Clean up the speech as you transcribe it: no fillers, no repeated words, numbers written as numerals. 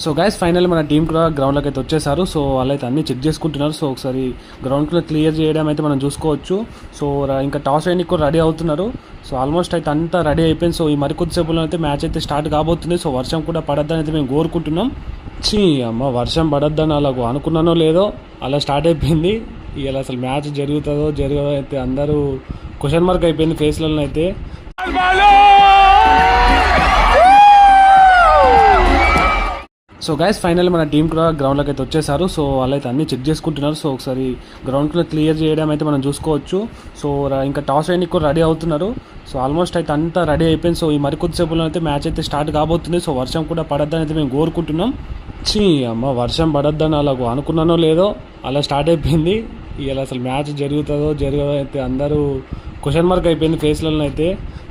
So guys final మన team కూడా గ్రౌండ్లోకి అయితే వచ్చేసారు. సో వాళ్ళైతే అన్ని చెక్ చేసుకుంటున్నారు. సో ఒకసారి గ్రౌండ్లో క్లియర్ చేయడం అయితే మనం చూసుకోవచ్చు. సో ఇంకా టాస్ వేయడానికి కూడా రెడీ అవుతున్నారు. సో ఆల్మోస్ట్ అయితే అంతా రెడీ అయిపోయింది. సో ఈ మరికొద్దిసేపులో అయితే మ్యాచ్ అయితే స్టార్ట్ కాబోతుంది. సో వర్షం కూడా పడద్దని అయితే మేము కోరుకుంటున్నాం. అమ్మ వర్షం పడద్దని అలా అనుకున్నానో లేదో అలా స్టార్ట్ అయిపోయింది. ఇలా అసలు మ్యాచ్ జరుగుతుందో జరగదో అయితే అందరూ క్వశ్చన్ మార్క్ అయిపోయింది ఫేస్లలో అయితే. సో గైస్ ఫైనల్ మన టీం కూడా గ్రౌండ్లోకి అయితే వచ్చేసారు. సో వాళ్ళైతే అన్ని చెక్ చేసుకుంటున్నారు. సో ఒకసారి గ్రౌండ్లో క్లియర్ చేయడం అయితే మనం చూసుకోవచ్చు. సో ఇంకా టాస్ వేయడానికి కూడా రెడీ అవుతున్నారు. సో ఆల్మోస్ట్ అయితే అంతా రెడీ అయిపోయింది. సో ఈ మరికొద్దిసేపులో అయితే మ్యాచ్ అయితే స్టార్ట్ కాబోతుంది. సో వర్షం కూడా పడద్దని అయితే మేము కోరుకుంటున్నాం. అమ్మ వర్షం పడద్దని అలా అనుకున్నానో లేదో అలా స్టార్ట్ అయిపోయింది. ఇలా అసలు మ్యాచ్ జరుగుతుందో జరగదో అయితే అందరూ క్వశ్చన్ మార్క్ అయిపోయింది ఫేస్లలో అయితే.